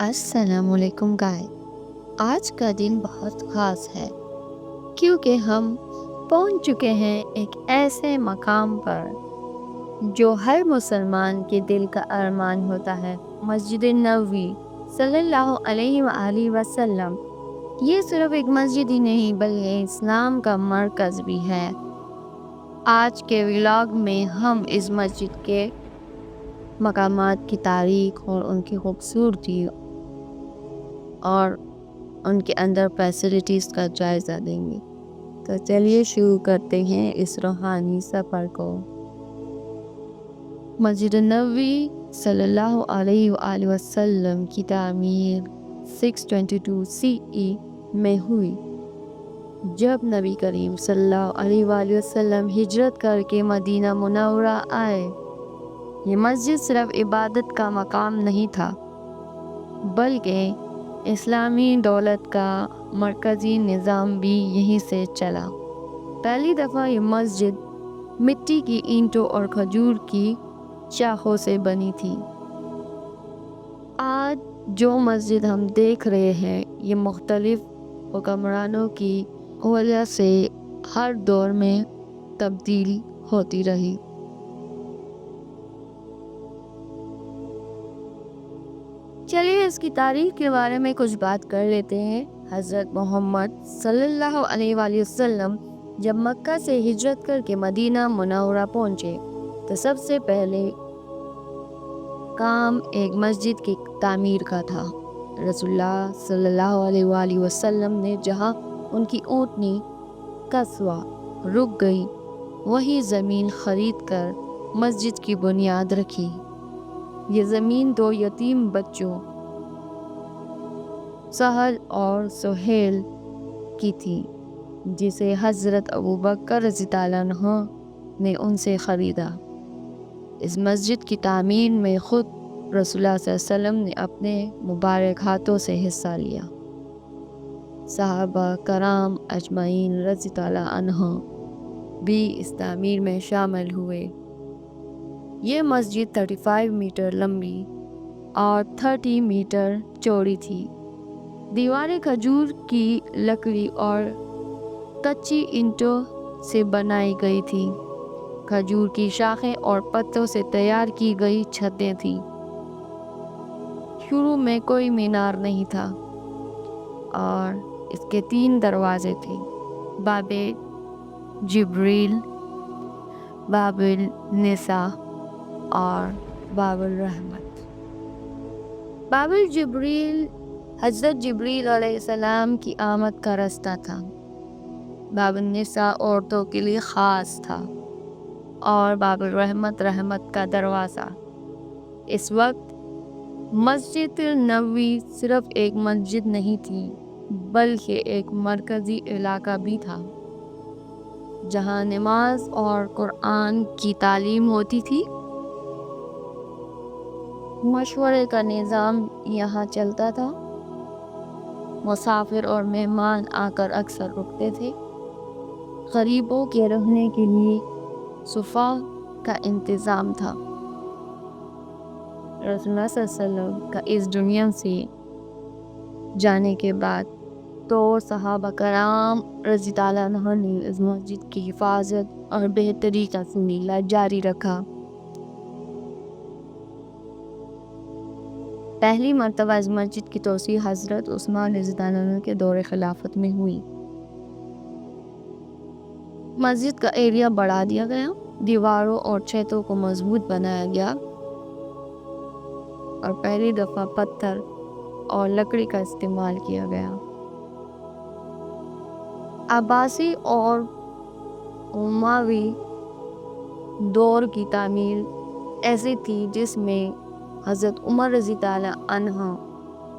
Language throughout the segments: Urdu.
السلام علیکم گائے. آج کا دن بہت خاص ہے کیونکہ ہم پہنچ چکے ہیں ایک ایسے مقام پر جو ہر مسلمان کے دل کا ارمان ہوتا ہے، مسجد نبوی صلی اللہ علیہ وآلہ وسلم. یہ صرف ایک مسجد ہی نہیں بلکہ اسلام کا مرکز بھی ہے. آج کے ولاگ میں ہم اس مسجد کے مقامات کی تاریخ اور ان کی خوبصورتی اور ان کے اندر فیسلٹیز کا جائزہ دیں گے. تو چلیے شروع کرتے ہیں اس روحانی سفر کو. مسجد نبوی صلی اللہ علیہ وآلہ وسلم کی تعمیر 622 CE میں ہوئی جب نبی کریم صلی اللہ علیہ وآلہ وسلم ہجرت کر کے مدینہ منورہ آئے. یہ مسجد صرف عبادت کا مقام نہیں تھا بلکہ اسلامی دولت کا مرکزی نظام بھی یہیں سے چلا. پہلی دفعہ یہ مسجد مٹی کی اینٹوں اور کھجور کی شاخوں سے بنی تھی. آج جو مسجد ہم دیکھ رہے ہیں یہ مختلف حکمرانوں کی وجہ سے ہر دور میں تبدیل ہوتی رہی. چلیے اس کی تاریخ کے بارے میں کچھ بات کر لیتے ہیں. حضرت محمد صلی اللہ علیہ وآلہ وسلم جب مکہ سے ہجرت کر کے مدینہ منورہ پہنچے تو سب سے پہلے کام ایک مسجد کی تعمیر کا تھا. رسول اللہ صلی اللہ علیہ وآلہ وسلم نے جہاں ان کی اونٹنی قصوہ رک گئی وہی زمین خرید کر مسجد کی بنیاد رکھی. یہ زمین دو یتیم بچوں سہل اور سہیل کی تھی جسے حضرت ابوبکر رضی اللہ عنہ نے ان سے خریدا. اس مسجد کی تعمیر میں خود رسول اللہ صلی اللہ علیہ وسلم نے اپنے مبارک ہاتھوں سے حصہ لیا. صحابہ کرام اجمعین رضی اللہ عنہ بھی اس تعمیر میں شامل ہوئے. یہ مسجد 35 میٹر لمبی اور 30 میٹر چوڑی تھی. دیواریں کھجور کی لکڑی اور کچی اینٹوں سے بنائی گئی تھی. کھجور کی شاخیں اور پتوں سے تیار کی گئی چھتیں تھیں. شروع میں کوئی مینار نہیں تھا اور اس کے 3 دروازے تھے: باب جبریل، باب النساء اور باب الرحمت. باب الجبریل حضرت جبریل علیہ السلام کی آمد کا راستہ تھا. باب النساء عورتوں کے لیے خاص تھا اور باب الرحمت رحمت کا دروازہ. اس وقت مسجد نبوی صرف ایک مسجد نہیں تھی بلکہ ایک مرکزی علاقہ بھی تھا جہاں نماز اور قرآن کی تعلیم ہوتی تھی. مشورے کا نظام یہاں چلتا تھا. مسافر اور مہمان آ کر اکثر رکتے تھے. غریبوں کے رہنے کے لیے صفا کا انتظام تھا. رسول اللہ صلی اللہ علیہ وسلم کا اس دنیا سے جانے کے بعد تو صحابہ کرام رضی اللہ عنہ نے اس مسجد کی حفاظت اور بہتری کا سلسلہ جاری رکھا. پہلی مرتبہ اس مسجد کی توسیع حضرت عثمان رضی اللہ عنہ کے دور خلافت میں ہوئی. مسجد کا ایریا بڑھا دیا گیا، دیواروں اور چھتوں کو مضبوط بنایا گیا اور پہلی دفعہ پتھر اور لکڑی کا استعمال کیا گیا. عباسی اور اموی دور کی تعمیر ایسی تھی جس میں حضرت عمر رضی اللہ عنہ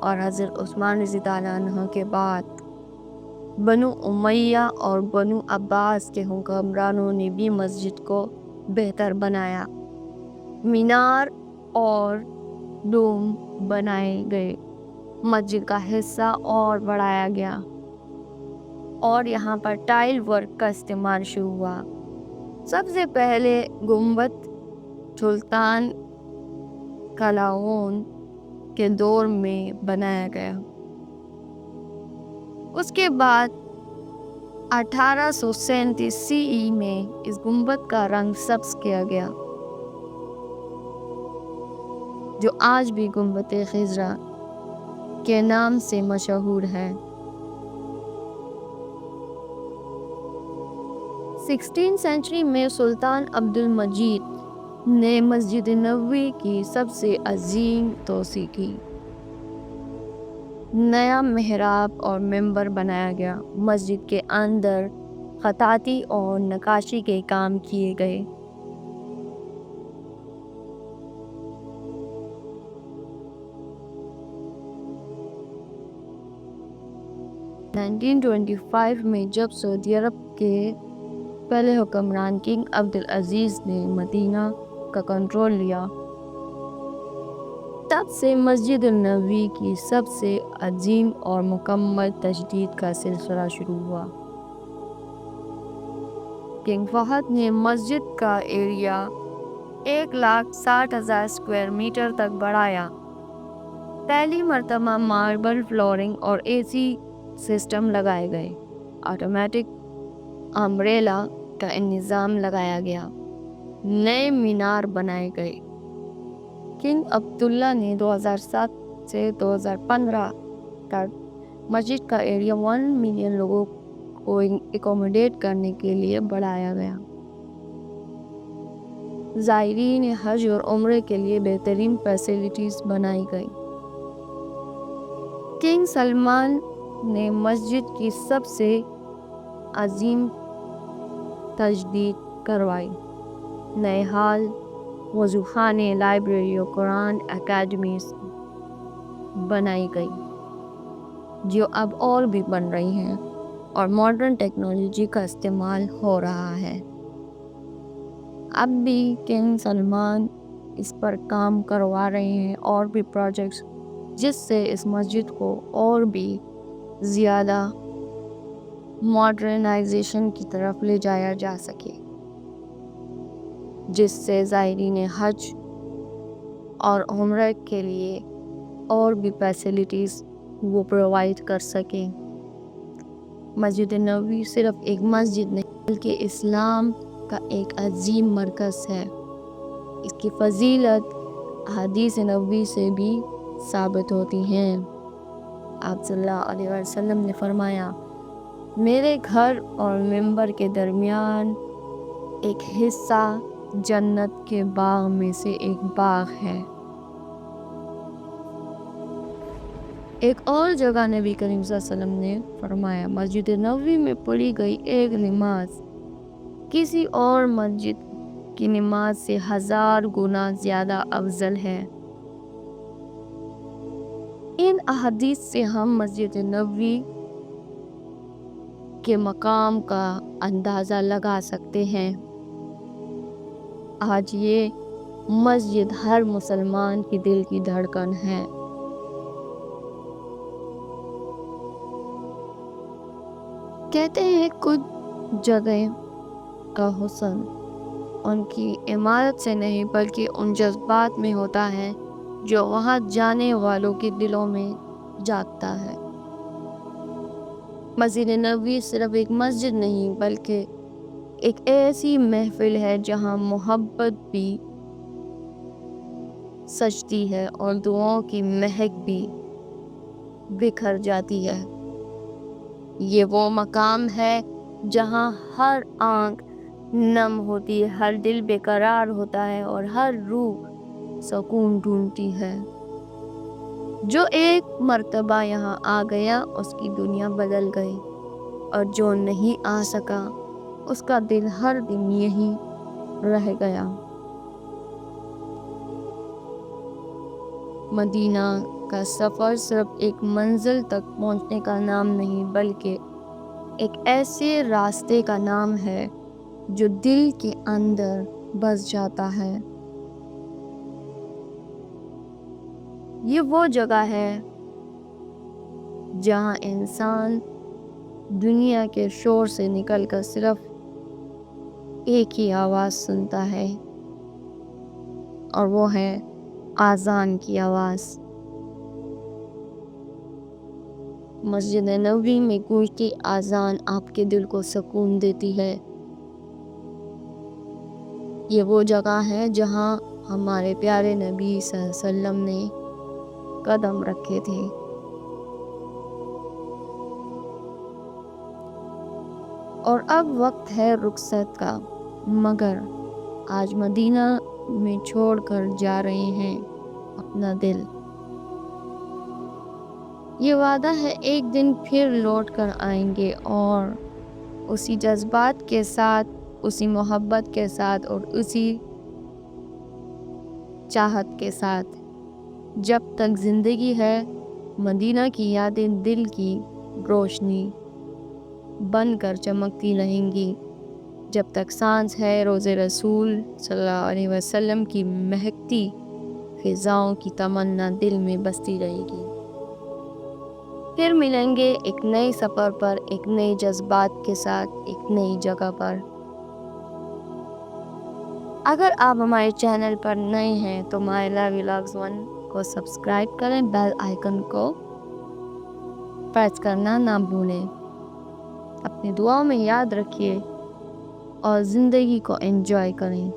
اور حضرت عثمان رضی اللہ عنہ کے بعد بنو امیہ اور بنو عباس کے حکمرانوں نے بھی مسجد کو بہتر بنایا. مینار اور ڈوم بنائے گئے، مسجد کا حصہ اور بڑھایا گیا اور یہاں پر ٹائل ورک کا استعمال شروع ہوا. سب سے پہلے گنبد سلطان کلاؤن کے دور میں بنایا گیا۔ اس کے بعد 1837 میں اس گنبد کا رنگ سبز کیا گیا، جو آج بھی گنبد خضرا کے نام سے مشہور ہے۔ 16 سینچری میں سلطان عبد المجید نے مسجد نبوی کی سب سے عظیم توسیع کی۔ نیا محراب اور منبر بنایا گیا۔ مسجد کے اندر خطاطی اور نقاشی کے کام کیے گئے۔ (1925) میں جب سعودی عرب کے پہلے حکمران کنگ عبد العزیز نے مدینہ کا کنٹرول لیا، تب سے مسجد النبوی کی سب سے عظیم اور مکمل تجدید کا سلسلہ شروع ہوا۔ کنگ فہد نے مسجد کا ایریا 1,60,000 اسکوائر میٹر تک بڑھایا۔ پہلی مرتبہ ماربل فلورنگ اور AC سسٹم لگائے گئے۔ آٹومیٹک امبریلا کا نظام لگایا گیا۔ نئے مینار بنائے گئے۔ کنگ عبداللہ نے 2007 سے 2015 تک مسجد کا ایریا 1 ملین لوگوں کو اکوموڈیٹ کرنے کے لیے بڑھایا گیا۔ زائرین حج اور عمرے کے لیے بہترین فیسلٹیز بنائی گئی۔ کنگ سلمان نے مسجد کی سب سے عظیم تجدید کروائی۔ نئے ہال، وضو خانے، لائبریری اور قرآن اکیڈمیز بنائی گئی، جو اب اور بھی بن رہی ہیں اور ماڈرن ٹیکنالوجی کا استعمال ہو رہا ہے۔ اب بھی کنگ سلمان اس پر کام کروا رہے ہیں اور بھی پروجیکٹس، جس سے اس مسجد کو اور بھی زیادہ ماڈرنائزیشن کی طرف لے جایا جا سکے، جس سے زائرین حج اور عمرہ کے لیے اور بھی فیسلٹیز وہ پرووائڈ کر سکیں۔ مسجد نبوی صرف ایک مسجد نہیں بلکہ اسلام کا ایک عظیم مرکز ہے۔ اس کی فضیلت احادیث نبوی سے بھی ثابت ہوتی ہیں۔ آپ صلی اللہ علیہ وسلم نے فرمایا، میرے گھر اور منبر کے درمیان ایک حصہ جنت کے باغ میں سے ایک باغ ہے۔ ایک اور جگہ نبی کریم صلی اللہ علیہ وسلم نے فرمایا، مسجد نبوی میں پڑھی گئی ایک نماز کسی اور مسجد کی نماز سے 1000 گنا زیادہ افضل ہے۔ ان احادیث سے ہم مسجد نبوی کے مقام کا اندازہ لگا سکتے ہیں۔ آج یہ مسجد ہر مسلمان کی دل کی دھڑکن ہے۔ کہتے ہیں کچھ جگہ کا حسن ان کی عمارت سے نہیں بلکہ ان جذبات میں ہوتا ہے جو وہاں جانے والوں کے دلوں میں جاتا ہے۔ مسجد نبوی صرف ایک مسجد نہیں بلکہ ایک ایسی محفل ہے جہاں محبت بھی سجتی ہے اور دعاؤں کی مہک بھی بکھر جاتی ہے۔ یہ وہ مقام ہے جہاں ہر آنکھ نم ہوتی ہے، ہر دل بے قرار ہوتا ہے اور ہر روح سکون ڈھونڈتی ہے۔ جو ایک مرتبہ یہاں آ گیا اس کی دنیا بدل گئی، اور جو نہیں آ سکا اس کا دل ہر دن یہیں رہ گیا۔ مدینہ کا سفر صرف ایک منزل تک پہنچنے کا نام نہیں بلکہ ایک ایسے راستے کا نام ہے جو دل کے اندر بس جاتا ہے۔ یہ وہ جگہ ہے جہاں انسان دنیا کے شور سے نکل کر صرف ایک ہی آواز سنتا ہے، اور وہ ہے اذان کی آواز۔ مسجد نبوی میں گونجتی اذان آپ کے دل کو سکون دیتی ہے۔ یہ وہ جگہ ہے جہاں ہمارے پیارے نبی صلی اللہ علیہ وسلم نے قدم رکھے تھے۔ اور اب وقت ہے رخصت کا، مگر آج مدینہ میں چھوڑ کر جا رہے ہیں اپنا دل۔ یہ وعدہ ہے ایک دن پھر لوٹ کر آئیں گے، اور اسی جذبات کے ساتھ، اسی محبت کے ساتھ اور اسی چاہت کے ساتھ۔ جب تک زندگی ہے مدینہ کی یادیں دل کی روشنی بن کر چمکتی رہیں گی۔ جب تک سانس ہے روضے رسول صلی اللہ علیہ وسلم کی مہکتی فضاؤں کی تمنا دل میں بستی رہے گی۔ پھر ملیں گے ایک نئے سفر پر، ایک نئے جذبات کے ساتھ، ایک نئی جگہ پر۔ اگر آپ ہمارے چینل پر نئے ہیں تو مائلا ولاگز 1 کو سبسکرائب کریں، بیل آئیکن کو پریس کرنا نہ بھولیں۔ اپنی دعاؤں میں یاد رکھیے اور زندگی کو انجوائے کریں۔